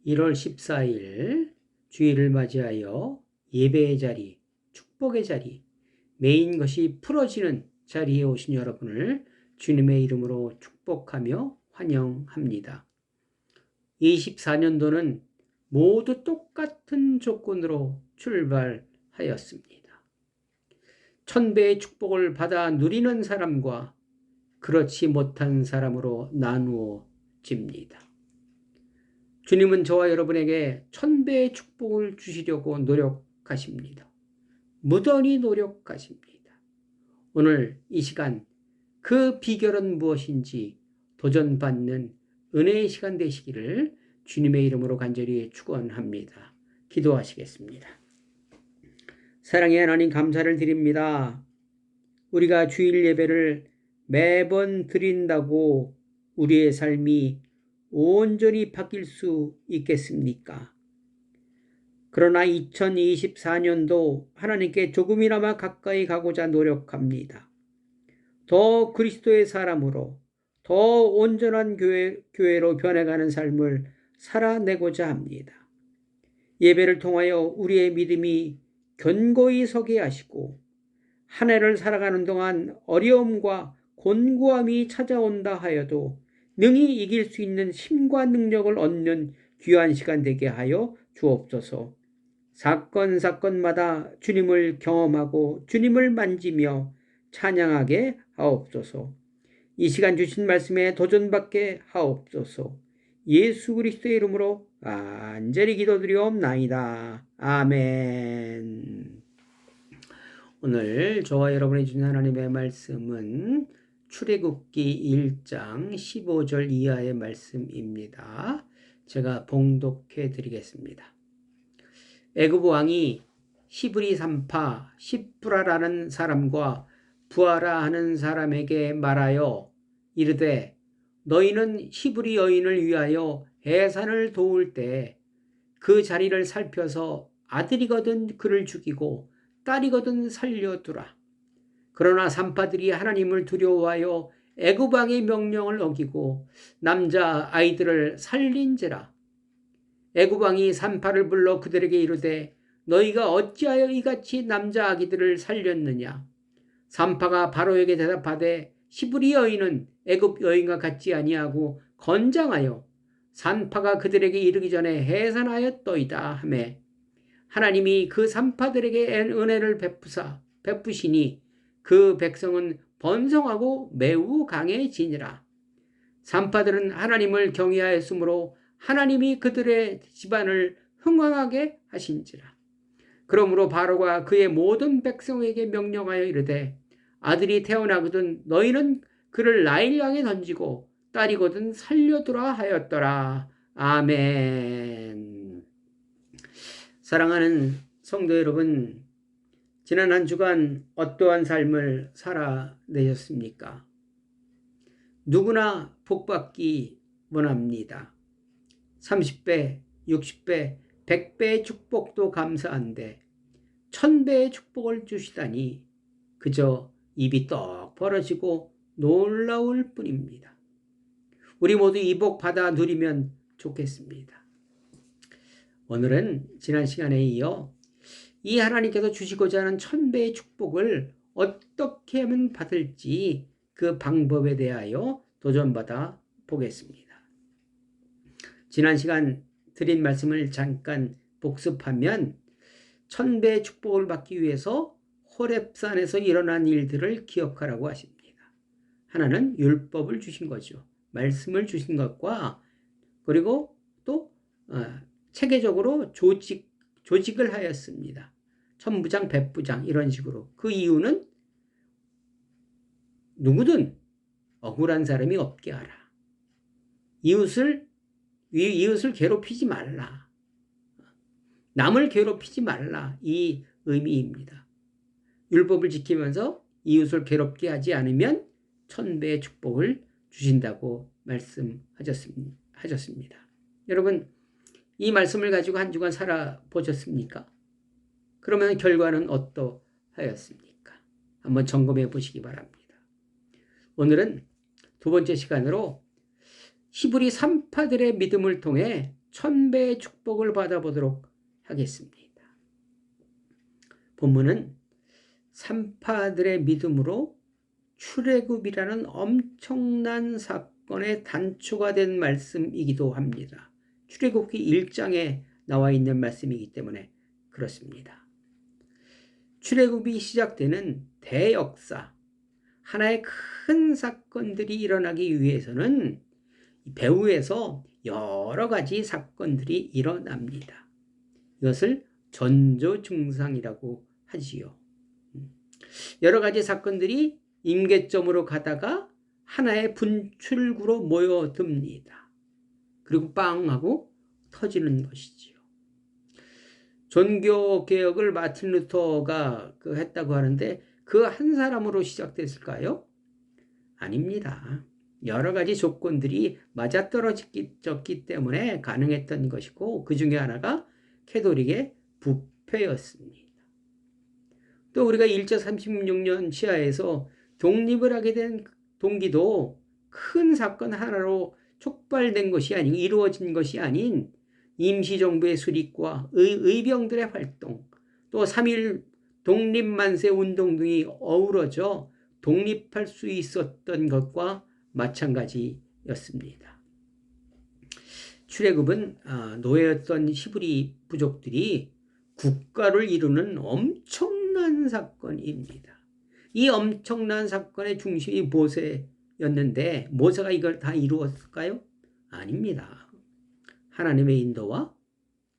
1월 14일 주일을 맞이하여 예배의 자리, 축복의 자리, 메인 것이 풀어지는 자리에 오신 여러분을 주님의 이름으로 축복하며 환영합니다. 24년도는 모두 똑같은 조건으로 출발하였습니다. 천배의 축복을 받아 누리는 사람과 그렇지 못한 사람으로 나누어집니다. 주님은 저와 여러분에게 천배의 축복을 주시려고 노력하십니다. 무던히 노력하십니다. 오늘 이 시간 그 비결은 무엇인지 도전받는 은혜의 시간 되시기를 주님의 이름으로 간절히 축원합니다. 기도하시겠습니다. 사랑의 하나님 감사를 드립니다. 우리가 주일 예배를 매번 드린다고 우리의 삶이 온전히 바뀔 수 있겠습니까? 그러나 2024년도 하나님께 조금이나마 가까이 가고자 노력합니다. 더 그리스도의 사람으로 더 온전한 교회로 변해가는 삶을 살아내고자 합니다. 예배를 통하여 우리의 믿음이 견고히 서게 하시고 한 해를 살아가는 동안 어려움과 곤고함이 찾아온다 하여도 능히 이길 수 있는 힘과 능력을 얻는 귀한 시간 되게 하여 주옵소서. 사건마다 주님을 경험하고 주님을 만지며 찬양하게 하옵소서. 이 시간 주신 말씀에 도전받게 하옵소서. 예수 그리스도의 이름으로 간절히 기도드리옵나이다. 아멘. 오늘 저와 여러분이 주신 하나님의 말씀은 출애굽기 1장 15절 이하의 말씀입니다. 제가 봉독해 드리겠습니다. 애굽 왕이 히브리 산파 시브라라는 사람과 부하라 하는 사람에게 말하여 이르되 너희는 히브리 여인을 위하여 해산을 도울 때 그 자리를 살펴서 아들이거든 그를 죽이고 딸이거든 살려두라. 그러나 산파들이 하나님을 두려워하여 애굽 왕의 명령을 어기고 남자 아이들을 살린지라. 애굽 왕이 산파를 불러 그들에게 이르되 너희가 어찌하여 이같이 남자 아기들을 살렸느냐. 산파가 바로에게 대답하되 히브리 여인은 애굽 여인과 같지 아니하고 건장하여 산파가 그들에게 이르기 전에 해산하였더이다 하매 하나님이 그 산파들에게 은혜를 베푸시니 그 백성은 번성하고 매우 강해지니라. 산파들은 하나님을 경외하였으므로 하나님이 그들의 집안을 흥왕하게 하신지라. 그러므로 바로가 그의 모든 백성에게 명령하여 이르되 아들이 태어나거든 너희는 그를 나일강에 던지고 딸이거든 살려두라 하였더라. 아멘. 사랑하는 성도 여러분, 지난 한 주간 어떠한 삶을 살아내셨습니까? 누구나 복받기 원합니다. 30배, 60배, 100배의 축복도 감사한데 1000배의 축복을 주시다니 그저 입이 떡 벌어지고 놀라울 뿐입니다. 우리 모두 이 복 받아 누리면 좋겠습니다. 오늘은 지난 시간에 이어 이 하나님께서 주시고자 하는 1000배의 축복을 어떻게 하면 받을지 그 방법에 대하여 도전받아 보겠습니다. 지난 시간 드린 말씀을 잠깐 복습하면 1000배의 축복을 받기 위해서 호렙산에서 일어난 일들을 기억하라고 하십니다. 하나는 율법을 주신 거죠. 말씀을 주신 것과 그리고 또 체계적으로 조직을 하였습니다. 천부장, 백부장 이런 식으로. 그 이유는 누구든 억울한 사람이 없게 하라. 이웃을 괴롭히지 말라. 남을 괴롭히지 말라. 이 의미입니다. 율법을 지키면서 이웃을 괴롭게 하지 않으면 1000배의 축복을 주신다고 말씀하셨습니다. 여러분, 이 말씀을 가지고 한 주간 살아보셨습니까? 그러면 결과는 어떠하였습니까? 한번 점검해 보시기 바랍니다. 오늘은 두 번째 시간으로 히브리 산파들의 믿음을 통해 천배의 축복을 받아보도록 하겠습니다. 본문은 산파들의 믿음으로 출애굽이라는 엄청난 사건의 단초가 된 말씀이기도 합니다. 출애굽기 1장에 나와 있는 말씀이기 때문에 그렇습니다. 출애굽이 시작되는 대역사, 하나의 큰 사건들이 일어나기 위해서는 배후에서 여러 가지 사건들이 일어납니다. 이것을 전조증상이라고 하지요. 여러 가지 사건들이 임계점으로 가다가 하나의 분출구로 모여듭니다. 그리고 빵 하고 터지는 것이지요. 종교개혁을 마틴 루터가 했다고 하는데 그 한 사람으로 시작됐을까요? 아닙니다. 여러 가지 조건들이 맞아떨어졌기 때문에 가능했던 것이고 그 중에 하나가 캐톨릭의 부패였습니다. 또 우리가 1차 36년 치하에서 독립을 하게 된 동기도 큰 사건 하나로 촉발된 것이 아니고 이루어진 것이 아닌 임시정부의 수립과 의병들의 활동, 또 3.1 독립만세 운동 등이 어우러져 독립할 수 있었던 것과 마찬가지였습니다. 출애굽은 노예였던 히브리 부족들이 국가를 이루는 엄청난 사건입니다. 이 엄청난 사건의 중심이 모세였는데 모세가 이걸 다 이루었을까요? 아닙니다. 하나님의 인도와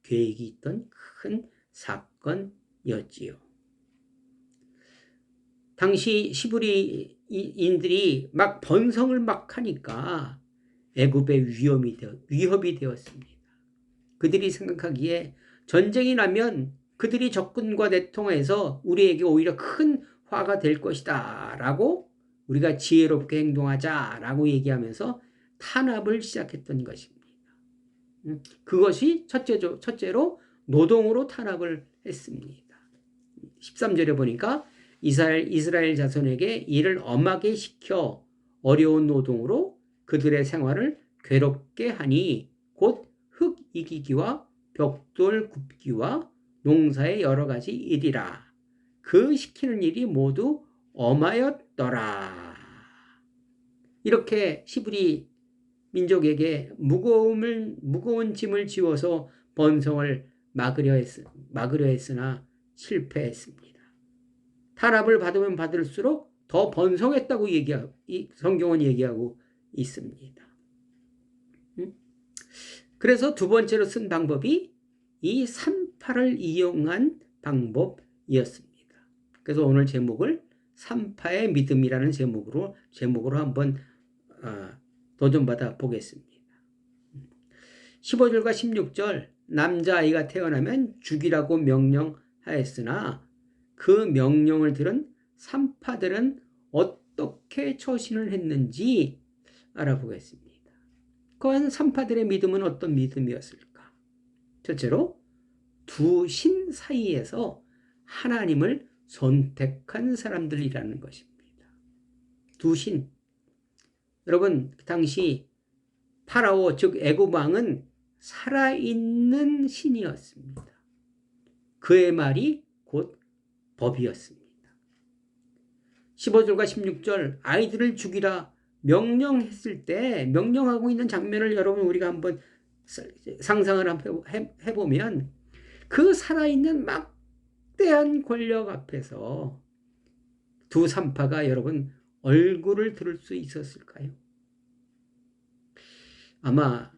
계획이 있던 큰 사건이었지요. 당시 히브리인들이 막 번성을 막 하니까 애굽의 위협이 되었습니다. 그들이 생각하기에 전쟁이 나면 그들이 적군과 내통해서 우리에게 오히려 큰 화가 될 것이다 라고 우리가 지혜롭게 행동하자 라고 얘기하면서 탄압을 시작했던 것입니다. 그것이 첫째로 노동으로 탄압을 했습니다. 13절에 보니까 이스라엘 자손에게 이를 엄하게 시켜 어려운 노동으로 그들의 생활을 괴롭게 하니 곧 흙 이기기와 벽돌 굽기와 농사의 여러 가지 일이라. 그 시키는 일이 모두 엄하였더라. 이렇게 히브리 민족에게 무거운 짐을 지워서 번성을 막으려 했으나 실패했습니다. 탄압을 받으면 받을수록 더 번성했다고 성경은 얘기하고 있습니다. 그래서 두 번째로 쓴 방법이 이 산파를 이용한 방법이었습니다. 그래서 오늘 제목을 산파의 믿음이라는 제목으로 한번 도전받아 보겠습니다. 15절과 16절 남자아이가 태어나면 죽이라고 명령하였으나 그 명령을 들은 산파들은 어떻게 처신을 했는지 알아보겠습니다. 그런 산파들의 믿음은 어떤 믿음이었을까? 첫째로 두 신 사이에서 하나님을 선택한 사람들이라는 것입니다. 두 신. 여러분, 그 당시 파라오 즉 애굽 왕은 살아있는 신이었습니다. 그의 말이 곧 법이었습니다. 15절과 16절 아이들을 죽이라 명령했을 때 명령하고 있는 장면을 여러분 우리가 한번 상상을 해보면 그 살아있는 막대한 권력 앞에서 두 산파가 여러분 얼굴을 들을 수 있었을까요? 아마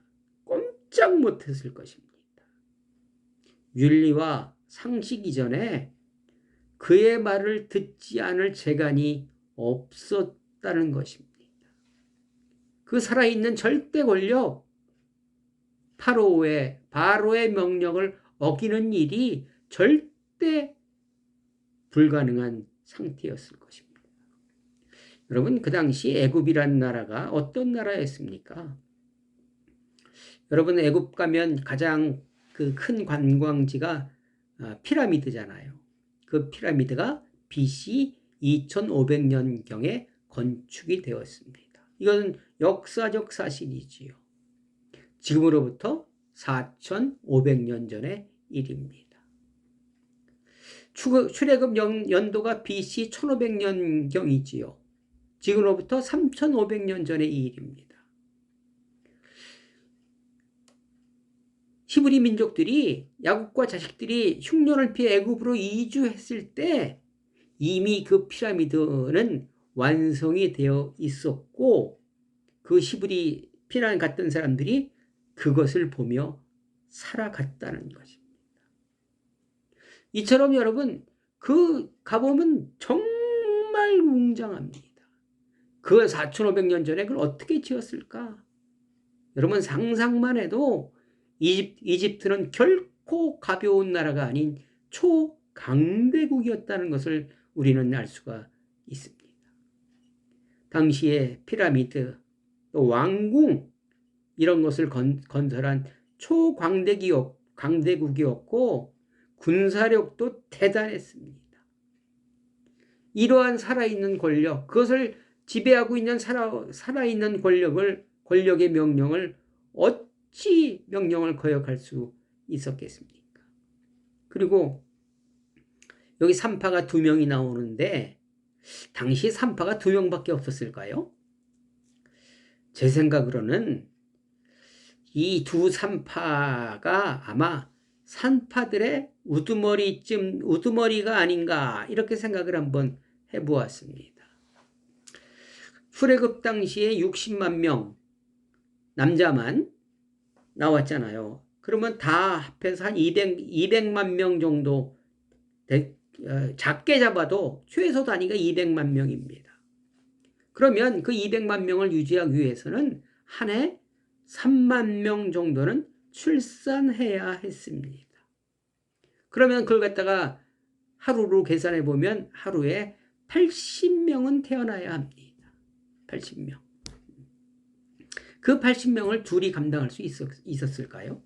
꼼짝 못했을 것입니다. 윤리와 상식 이전에 그의 말을 듣지 않을 재간이 없었다는 것입니다. 그 살아있는 절대 권력, 바로의 명령을 어기는 일이 절대 불가능한 상태였을 것입니다. 여러분, 그 당시 애굽이라는 나라가 어떤 나라였습니까? 여러분, 애굽 가면 가장 그 큰 관광지가 피라미드잖아요. 그 피라미드가 BC 2500년경에 건축이 되었습니다. 이건 역사적 사실이지요. 지금으로부터 4,500년 전의 일입니다. 출애굽 연도가 BC 1500년경이지요. 지금으로부터 3,500년 전의 이 일입니다. 히브리 민족들이 야곱과 자식들이 흉년을 피해 애굽으로 이주했을 때 이미 그 피라미드는 완성이 되어 있었고 그 히브리 피난 갔던 사람들이 그것을 보며 살아갔다는 것입니다. 이처럼 여러분 그 가보면 정말 웅장합니다. 그 4,500년 전에 그걸 어떻게 지었을까? 여러분 상상만 해도 이집트는 결코 가벼운 나라가 아닌 초강대국이었다는 것을 우리는 알 수가 있습니다. 당시에 피라미드, 또 왕궁 이런 것을 건설한 초강대국이었고 군사력도 대단했습니다. 이러한 살아있는 권력, 그것을 지배하고 있는 살아있는 권력의 명령을 어찌 명령을 거역할 수 있었겠습니까? 그리고 여기 산파가 2명이 나오는데 당시 산파가 2명밖에 없었을까요? 제 생각으로는 이 두 산파가 아마 산파들의 우두머리가 아닌가 이렇게 생각을 한번 해보았습니다. 출애굽 당시에 60만 명 남자만 나왔잖아요. 그러면 다 합해서 한 200만 명 정도 작게 잡아도 최소 단위가 200만 명입니다. 그러면 그 200만 명을 유지하기 위해서는 한 해 3만 명 정도는 출산해야 했습니다. 그러면 그걸 갖다가 하루로 계산해 보면 하루에 80명은 태어나야 합니다. 80명. 그 80명을 둘이 감당할 수 있었을까요?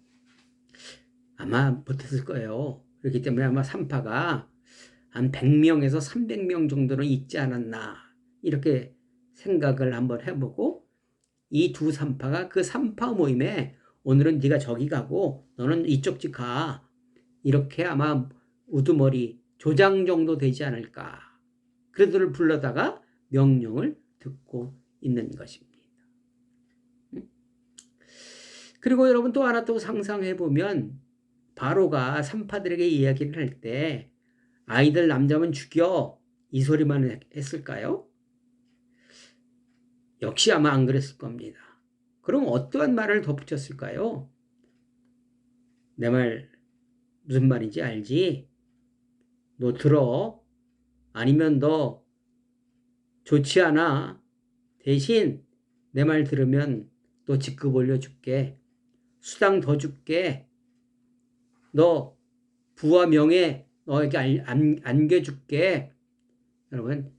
아마 못했을 거예요. 그렇기 때문에 아마 산파가 한 100명에서 300명 정도는 있지 않았나 이렇게 생각을 한번 해보고 이 두 산파가 그 산파 모임에 오늘은 네가 저기 가고 너는 이쪽 집 가 이렇게 아마 우두머리 조장 정도 되지 않을까 그들을 불러다가 명령을 듣고 있는 것입니다. 그리고 여러분 또 하나 또 상상해 보면 바로가 산파들에게 이야기를 할 때 아이들 남자면 죽여 이 소리만 했을까요? 역시 아마 안 그랬을 겁니다. 그럼 어떠한 말을 덧붙였을까요? 내 말 무슨 말인지 알지? 너 들어? 아니면 너 좋지 않아? 대신 내 말 들으면 너 직급 올려줄게. 수당 더 줄게. 너 부와 명예 너에게 안겨줄게. 여러분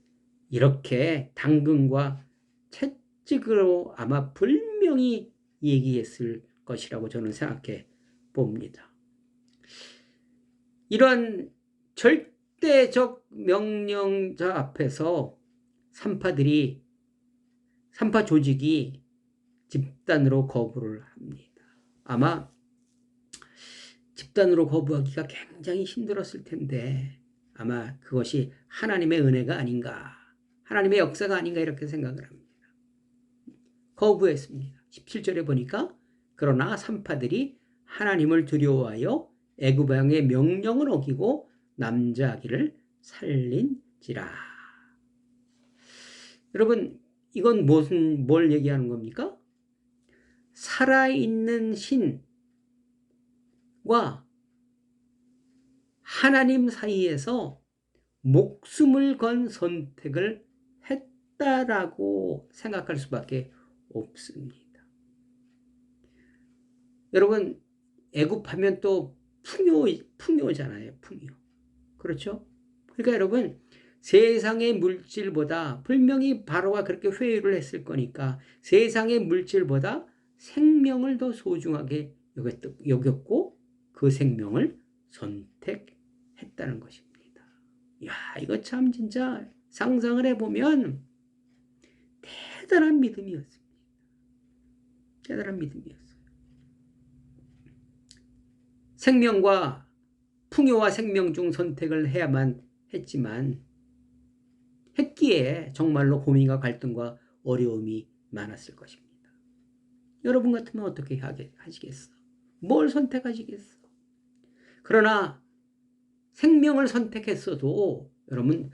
이렇게 당근과 채찍으로 아마 분명히 얘기했을 것이라고 저는 생각해 봅니다. 이러한 절대적 명령자 앞에서 산파 조직이 집단으로 거부를 합니다. 아마 집단으로 거부하기가 굉장히 힘들었을 텐데 아마 그것이 하나님의 은혜가 아닌가, 하나님의 역사가 아닌가 이렇게 생각을 합니다. 거부했습니다. 17절에 보니까 그러나 산파들이 하나님을 두려워하여 애굽 왕의 명령을 어기고 남자 아기를 살린지라. 여러분 이건 뭘 얘기하는 겁니까? 살아있는 신과 하나님 사이에서 목숨을 건 선택을 했다라고 생각할 수밖에 없습니다. 여러분 애굽하면 또 풍요잖아요. 풍요. 그렇죠? 그러니까 여러분 세상의 물질보다 분명히 바로가 그렇게 회유를 했을 거니까 세상의 물질보다 생명을 더 소중하게 여겼고 그 생명을 선택했다는 것입니다. 이야, 이거 참 진짜 상상을 해보면 대단한 믿음이었습니다. 대단한 믿음이었어요. 생명과 풍요와 생명 중 선택을 해야만 했지만 했기에 정말로 고민과 갈등과 어려움이 많았을 것입니다. 여러분 같으면 어떻게 하시겠어? 뭘 선택하시겠어? 그러나 생명을 선택했어도 여러분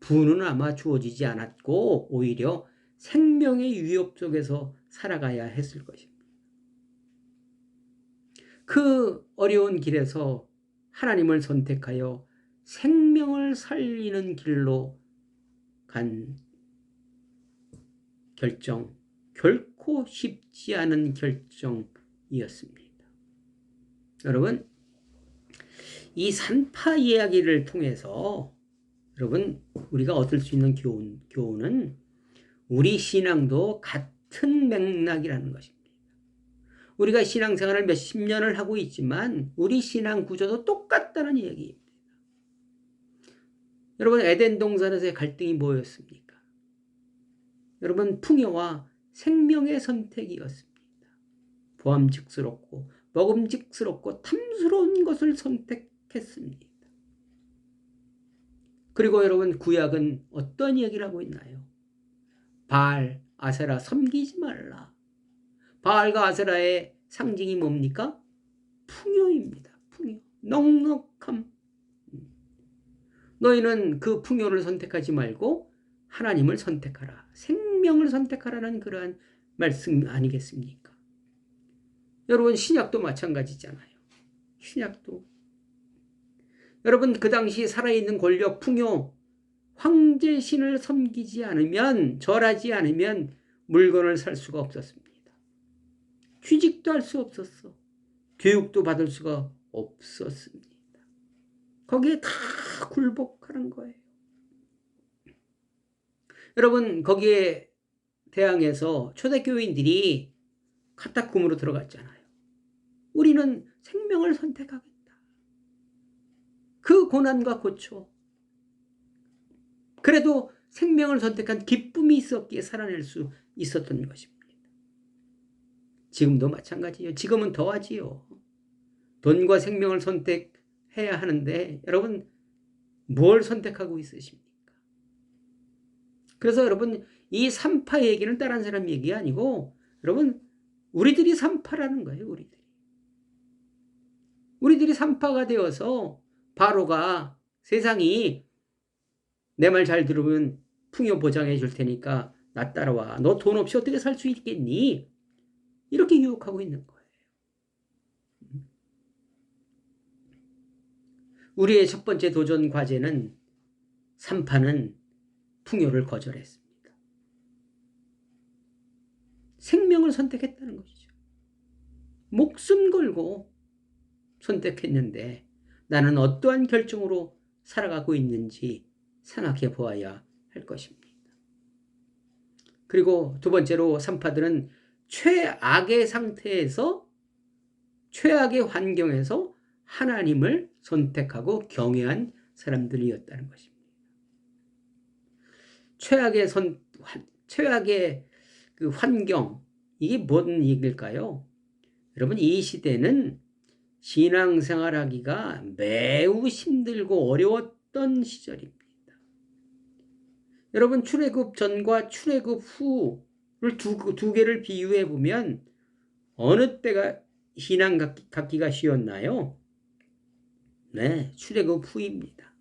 부는 아마 주어지지 않았고 오히려 생명의 위협 속에서 살아가야 했을 것입니다. 그 어려운 길에서 하나님을 선택하여 생명을 살리는 길로 간 결정, 결코 쉽지 않은 결정이었습니다. 여러분, 이 산파 이야기를 통해서 여러분 우리가 얻을 수 있는 교훈은 우리 신앙도 같은 맥락이라는 것입니다. 우리가 신앙생활을 몇십 년을 하고 있지만 우리 신앙 구조도 똑같다는 얘기입니다. 여러분 에덴 동산에서의 갈등이 뭐였습니까? 여러분 풍요와 생명의 선택이었습니다. 보암직스럽고 먹음직스럽고 탐스러운 것을 선택했습니다. 그리고 여러분 구약은 어떤 얘기를 하고 있나요? 바알, 아세라 섬기지 말라. 바알과 아세라의 상징이 뭡니까? 풍요입니다. 풍요. 넉넉함. 너희는 그 풍요를 선택하지 말고 하나님을 선택하라. 생명을 선택하라는 그러한 말씀 아니겠습니까? 여러분 신약도 마찬가지잖아요. 신약도. 여러분 그 당시 살아있는 권력, 풍요, 황제신을 섬기지 않으면 절하지 않으면 물건을 살 수가 없었습니다. 취직도 할 수 없었어. 교육도 받을 수가 없었습니다. 거기에 다 굴복하는 거예요. 여러분 거기에 대항해서 초대교인들이 카타콤으로 들어갔잖아요. 우리는 생명을 선택하겠다. 그 고난과 고초. 그래도 생명을 선택한 기쁨이 있었기에 살아낼 수 있었던 것입니다. 지금도 마찬가지예요. 지금은 더하지요. 돈과 생명을 선택해야 하는데 여러분 뭘 선택하고 있으십니까? 그래서 여러분 이 산파 얘기는 다른 사람 얘기 아니고 여러분 우리들이 산파라는 거예요. 우리들이 산파가 되어서 바로가 세상이 내 말 잘 들으면 풍요 보장해 줄 테니까 나 따라와. 너 돈 없이 어떻게 살 수 있겠니? 이렇게 유혹하고 있는 거예요. 우리의 첫 번째 도전 과제는 산파는 풍요를 거절했습니다. 생명을 선택했다는 것이죠. 목숨 걸고 선택했는데 나는 어떠한 결정으로 살아가고 있는지 생각해 보아야 할 것입니다. 그리고 두 번째로 산파들은 최악의 상태에서 최악의 환경에서 하나님을 선택하고 경외한 사람들이었다는 것입니다. 최악의 그 환경, 이게 뭔 얘기일까요? 여러분 이 시대는 신앙생활하기가 매우 힘들고 어려웠던 시절입니다. 여러분 출애굽 전과 출애굽 후를 두 개를 비유해 보면 어느 때가 신앙 갖기가 쉬웠나요? 네, 출애굽 후입니다.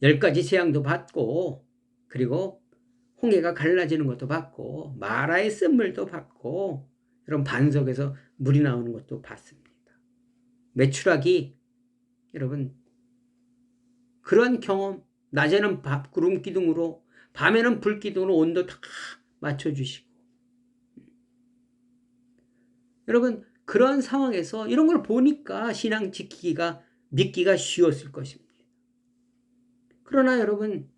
10가지 재앙도 받고 그리고 홍해가 갈라지는 것도 받고 마라의 쓴물도 받고 여러분 반석에서 물이 나오는 것도 봤습니다. 메추라기 여러분 그런 경험 낮에는 구름 기둥으로 밤에는 불 기둥으로 온도 다 맞춰주시고 여러분 그런 상황에서 이런 걸 보니까 신앙 지키기가 믿기가 쉬웠을 것입니다. 그러나 여러분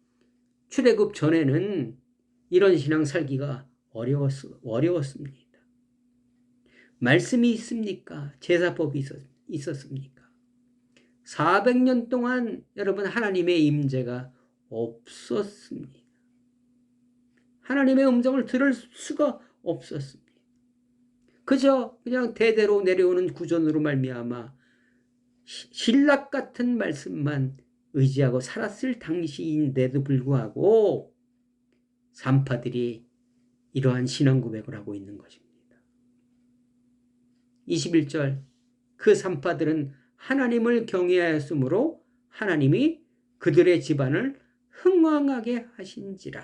출애굽 전에는 이런 신앙 살기가 어려웠습니다. 말씀이 있습니까? 제사법이 있었습니까? 400년 동안 여러분 하나님의 임재가 없었습니다. 하나님의 음성을 들을 수가 없었습니다. 그냥 대대로 내려오는 구전으로 말미암아 신락 같은 말씀만 의지하고 살았을 당시인데도 불구하고 산파들이 이러한 신앙 고백을 하고 있는 것입니다. 21절 그 산파들은 하나님을 경외하였으므로 하나님이 그들의 집안을 흥왕하게 하신지라.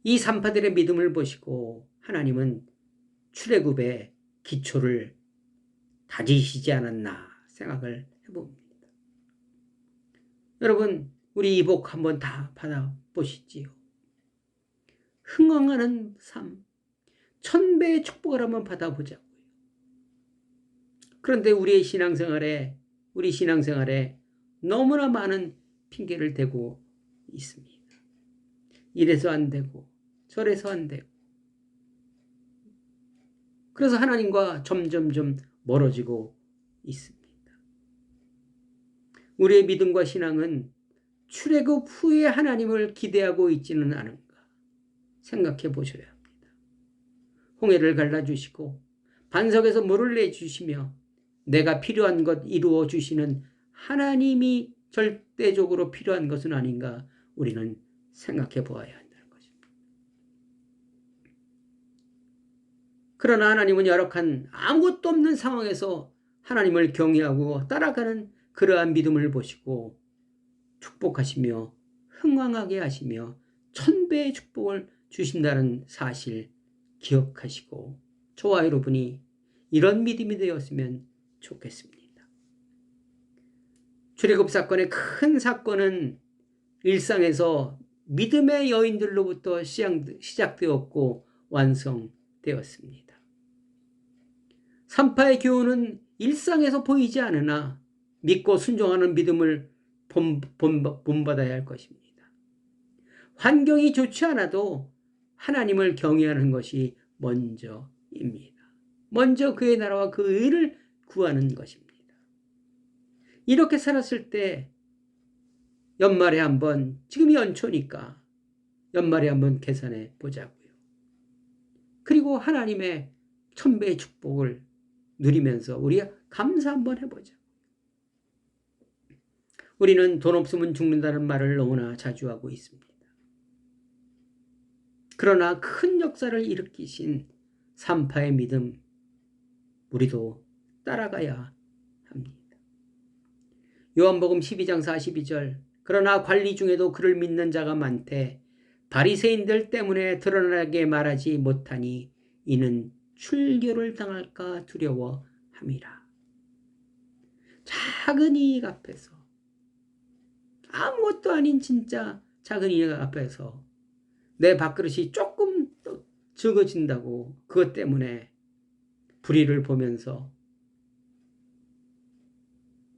이 산파들의 믿음을 보시고 하나님은 출애굽의 기초를 다지시지 않았나 생각을 해봅니다. 여러분 우리 이 복 한번 다 받아보시지요. 흥왕하는 삶, 1000배의 축복을 한번 받아보자고요. 그런데 우리 신앙생활에 너무나 많은 핑계를 대고 있습니다. 이래서 안 되고 저래서 안 되고, 그래서 하나님과 점점점 멀어지고 있습니다. 우리의 믿음과 신앙은 출애굽 후에 하나님을 기대하고 있지는 않은가 생각해 보셔야 합니다. 홍해를 갈라주시고 반석에서 물을 내주시며 내가 필요한 것 이루어 주시는 하나님이 절대적으로 필요한 것은 아닌가 우리는 생각해 보아야 한다는 것입니다. 그러나 하나님은 열악한 아무것도 없는 상황에서 하나님을 경외하고 따라가는 그러한 믿음을 보시고 축복하시며 흥왕하게 하시며 1000배의 축복을 주신다는 사실 기억하시고 저와 여러분이 이런 믿음이 되었으면 좋겠습니다. 출애굽 사건의 큰 사건은 일상에서 믿음의 여인들로부터 시작되었고 완성되었습니다. 산파의 교훈은 일상에서 보이지 않으나 믿고 순종하는 믿음을 본받아야 할 것입니다. 환경이 좋지 않아도 하나님을 경외하는 것이 먼저입니다. 먼저 그의 나라와 그 의를 구하는 것입니다. 이렇게 살았을 때 연말에 한번, 지금이 연초니까 연말에 한번 계산해 보자고요. 그리고 하나님의 1000배의 축복을 누리면서 우리가 감사 한번 해보자. 우리는 돈 없으면 죽는다는 말을 너무나 자주 하고 있습니다. 그러나 큰 역사를 일으키신 산파의 믿음, 우리도 따라가야 합니다. 요한복음 12장 42절 그러나 관리 중에도 그를 믿는 자가 많되 바리새인들 때문에 드러나게 말하지 못하니 이는 출교를 당할까 두려워함이라. 작은 이익 앞에서, 아무것도 아닌 진짜 작은 이익 앞에서 내 밥그릇이 조금 적어진다고 그것 때문에 불의를 보면서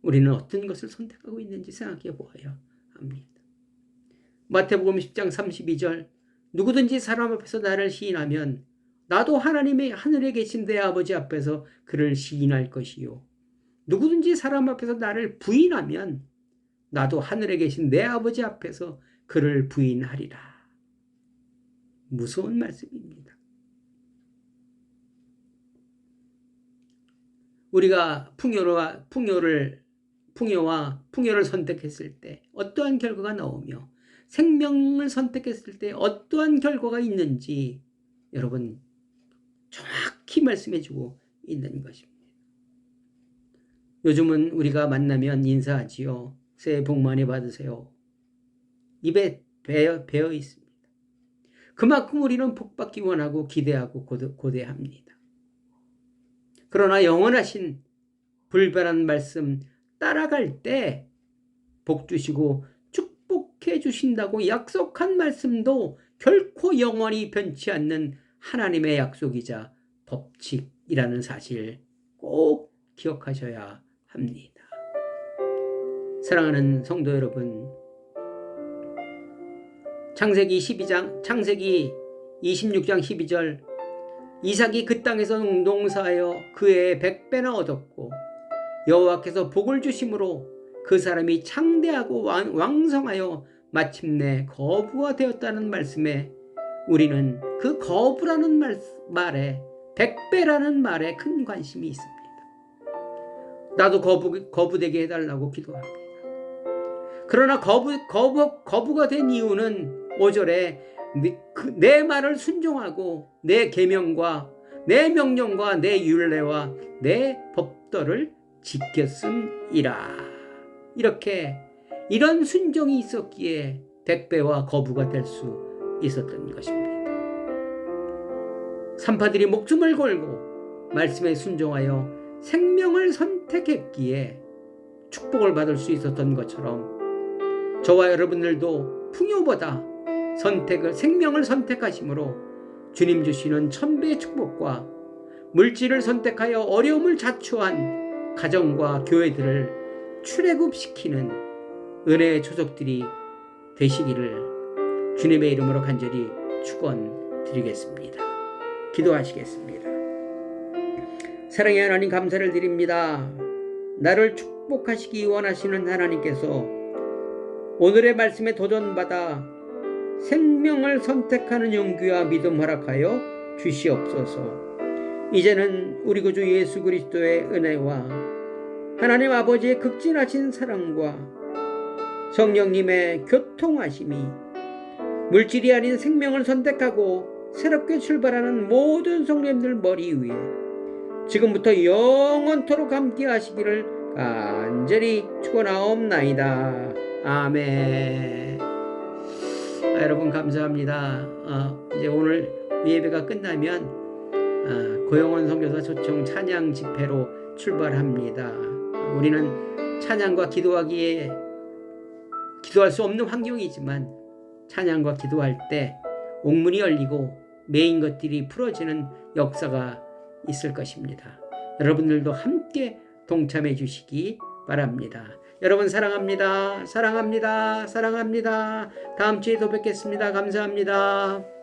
우리는 어떤 것을 선택하고 있는지 생각해 보아야 합니다. 마태복음 10장 32절 누구든지 사람 앞에서 나를 시인하면 나도 하나님의 하늘에 계신 내 아버지 앞에서 그를 시인할 것이요 누구든지 사람 앞에서 나를 부인하면 나도 하늘에 계신 내 아버지 앞에서 그를 부인하리라. 무서운 말씀입니다. 우리가 풍요를 선택했을 때 어떠한 결과가 나오며 생명을 선택했을 때 어떠한 결과가 있는지 여러분 정확히 말씀해주고 있는 것입니다. 요즘은 우리가 만나면 인사하지요. 새해 복 많이 받으세요. 입에 배어 있습니다. 그만큼 우리는 복받기 원하고 기대하고 고대합니다. 그러나 영원하신 불변한 말씀 따라갈 때 복 주시고 축복해 주신다고 약속한 말씀도 결코 영원히 변치 않는 하나님의 약속이자 법칙이라는 사실 꼭 기억하셔야 합니다. 사랑하는 성도 여러분, 창세기 26장 12절 이삭이 그 땅에서 농사하여 그 해에 100배나 얻었고 여호와께서 복을 주심으로 그 사람이 창대하고 왕성하여 마침내 거부가 되었다는 말씀에 우리는 그 거부라는 말에 100배라는 말에 큰 관심이 있습니다. 나도 거부되게 해달라고 기도합니다. 그러나 거부가 된 이유는 5절에 내 말을 순종하고 내 계명과 내 명령과 내 율례와 내 법도를 지켰음이라. 이렇게 이런 순종이 있었기에 백배와 거부가 될 수 있었던 것입니다. 산파들이 목숨을 걸고 말씀에 순종하여 생명을 선택했기에 축복을 받을 수 있었던 것처럼 저와 여러분들도 풍요보다 생명을 선택하심으로 주님 주시는 천배의 축복과 물질을 선택하여 어려움을 자초한 가정과 교회들을 출애굽시키는 은혜의 초석들이 되시기를 주님의 이름으로 간절히 축원드리겠습니다. 기도하시겠습니다. 사랑의 하나님, 감사를 드립니다. 나를 축복하시기 원하시는 하나님께서 오늘의 말씀에 도전받아 생명을 선택하는 용기와 믿음 허락하여 주시옵소서. 이제는 우리 구주 예수 그리스도의 은혜와 하나님 아버지의 극진하신 사랑과 성령님의 교통하심이 물질이 아닌 생명을 선택하고 새롭게 출발하는 모든 성령님들 머리 위에 지금부터 영원토록 함께 하시기를 간절히 축원하옵나이다. 아멘. 여러분 감사합니다. 이제 오늘 예배가 끝나면 고영원 선교사 초청 찬양 집회로 출발합니다. 우리는 찬양과 기도하기에 기도할 수 없는 환경이지만 찬양과 기도할 때 옥문이 열리고 메인 것들이 풀어지는 역사가 있을 것입니다. 여러분들도 함께 동참해 주시기 바랍니다. 여러분 사랑합니다. 사랑합니다. 사랑합니다. 다음 주에 또 뵙겠습니다. 감사합니다.